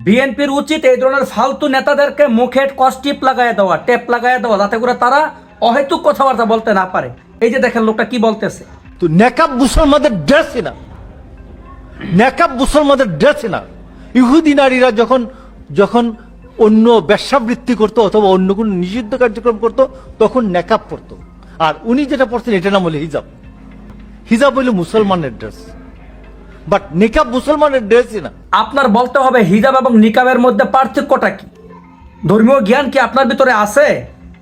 বিএনপির উচিত এই ধরনের ফালতু নেতাদেরকে মুখে কস্টিপ লাগায় দেওয়া, টেপ লাগায় দেওয়া, যাতে করে তারা অহেতুক কথাবার্তা বলতে না পারে। এই যে দেখেন লোকটা কি বলতেছে। তো নেকাব মুসলমানদের ড্রেসই না, নেকাব মুসলমানদের ড্রেসই না। ইহুদি নারীরা যখন যখন অন্য ব্যবসাবৃত্তি করতো অথবা অন্য কোনো নিষিদ্ধ কার্যক্রম করতো তখন নেকাব পরতো। আর উনি যেটা পড়ছেন এটা নাম হলো হিজাব। হিজাব হইল মুসলমানের ড্রেস, বাট নেকাব মুসলমানের ড্রেসই না। আপনার বলতে হবে হিজাব এবং নিকাবের মধ্যে পার্থক্যটা কি। ধর্মীয় জ্ঞান কি আপনার ভিতরে আছে,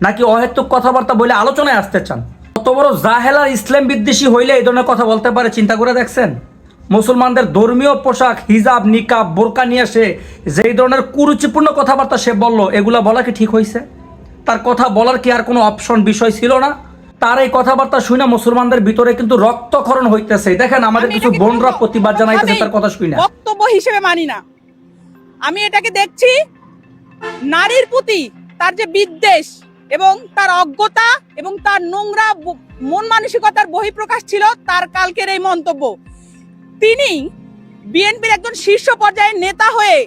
নাকি অহেতুক কথাবার্তা বলে আলোচনায় আসতে চান? কত বড় জাহেল আর ইসলাম বিদ্বেষী হইলে এই ধরনের কথা বলতে পারে, চিন্তা করে দেখছেন? মুসলমানদের ধর্মীয় পোশাক হিজাব নিকাব বোরকা নিয়ে সে যেই ধরনের কুরুচিপূর্ণ কথাবার্তা সে বলল, এগুলা বলা কি ঠিক হয়েছে? তার কথা বলার কি আর কোনো অপশন বিষয় ছিল না? তার এই কথাবার্তা শুনে মুসলমানদের ভিতরে কিন্তু রক্তক্ষরণ হইতেছে। দেখেন আমাদের কিছু বোনরা প্রতিবাদ জানাইতেছে তার কথা শুনে। বক্তব্য হিসেবে মানি না। আমি এটাকে দেখছি নারীর প্রতি তার যে বিদ্বেষ এবং তার অজ্ঞতা এবং তার নোংরা মন মানসিকতার বহিঃপ্রকাশ ছিল তার কালকের এই মন্তব্য। তিনি বিএনপির একজন শীর্ষ পর্যায়ের নেতা হয়ে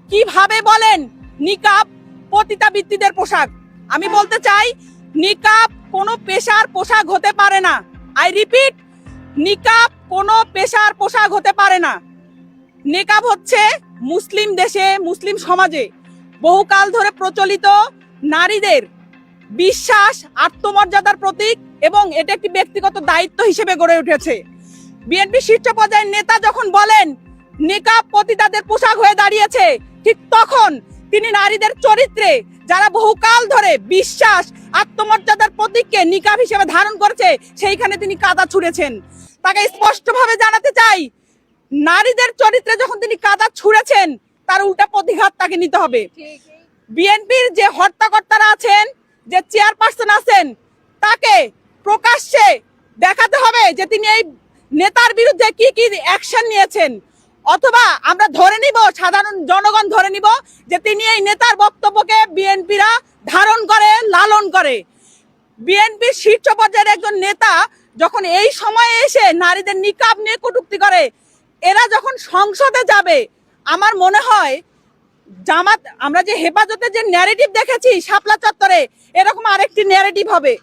কিভাবে বলেন নিকাব পতিতাবৃত্তিদের পোশাক। আমি বলতে চাই নিকাব কোনো পেশার পোশাক হতে পারে না। আই রিপিট, নিকাব কোনো পেশার পোশাক হতে পারে না। নিকাব হচ্ছে মুসলিম দেশে মুসলিম সমাজে বহুকাল ধরে প্রচলিত নারীদের বিশ্বাস, আত্মমর্যাদার প্রতীক এবং এটা একটি ব্যক্তিগত দায়িত্ব হিসেবে গড়ে উঠেছে। বিএনপি শীর্ষ পর্যায়ের নেতা যখন বলেন নিকাব পতিতাদের পোশাক হয়ে দাঁড়িয়েছে, ঠিক তখন তিনি নারীদের চরিত্রে যারা বহুকাল ধরে বিশ্বাস, আত্মমর্যাদার প্রতীককে নিকাব হিসেবে ধারণ করেছে সেইখানে তিনি কাদা ছুঁড়েছেন। তাকে স্পষ্টভাবে জানাতে চাই, নারীদের চরিত্রে যখন তিনি কাদা ছুঁড়েছেন তার উল্টা প্রতিঘাত তাকে নিতে হবে। বিএনপির যে হর্তাকর্তারা আছেন, যে চেয়ারপারসন আছেন, তাকে প্রকাশ্যে দেখাতে হবে যে তিনি এই নেতার বিরুদ্ধে কি কি অ্যাকশন নিয়েছেন, অথবা আমরা ধরে নিব, সাধারণ জনগণ ধরে নিব যে তিনি এই নেতার বক্তব্যকে বিএনপিরা ধারণ করে, লালন করে। বিএনপির শীর্ষ পর্যায়ের একজন নেতা যখন এই সময়ে এসে নারীদের নিকাব নিয়ে কটূক্তি করে, এরা যখন সংসদে যাবে, আমার মনে হয় জামাত, আমরা যে হেফাজতের যে ন্যারেটিভ দেখেছি শাপলা চত্বরে, এরকম আরেকটি ন্যারেটিভ হবে।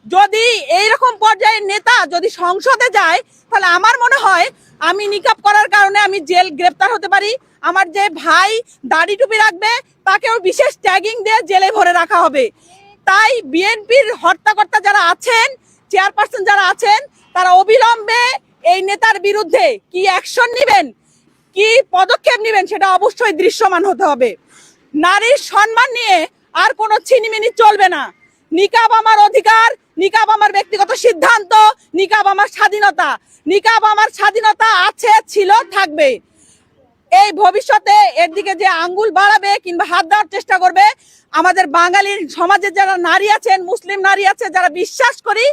যদি এইরকম পর্যায়ের নেতা যদি সংসদে যায়, তাহলে আমার মনে হয় আমি নিকাব করার কারণে আমি জেল গ্রেপ্তার হতে পারি। আমার যে ভাই দাড়ি টুপি রাখবে তাকেও বিশেষ ট্যাগিং দিয়ে জেলে ভরে রাখা হবে। তাই বিএনপির হর্তাকর্তা যারা আছেন, চেয়ারপারসন যারা আছেন, তারা অবিলম্বে এই নেতার বিরুদ্ধে কি অ্যাকশন নেবেন, কি পদক্ষেপ নেবেন সেটা অবশ্যই দৃশ্যমান হতে হবে। নারীর সম্মান নিয়ে আর কোনো ছিনিমিনি চলবে না। নিকাব আমার অধিকার, নিকাব আমার ব্যক্তিগত সিদ্ধান্ত, নিকাব আমার স্বাধীনতা। নিকাব আমার স্বাধীনতা আছে, ছিল, থাকবে। এই ভবিষ্যতে এর দিকে যে আঙ্গুল বাড়াবে কিংবা হাত দেওয়ার চেষ্টা করবে, আমাদের বাঙালির সমাজে যারা নারী আছেন, মুসলিম নারী আছে, যারা বিশ্বাস করি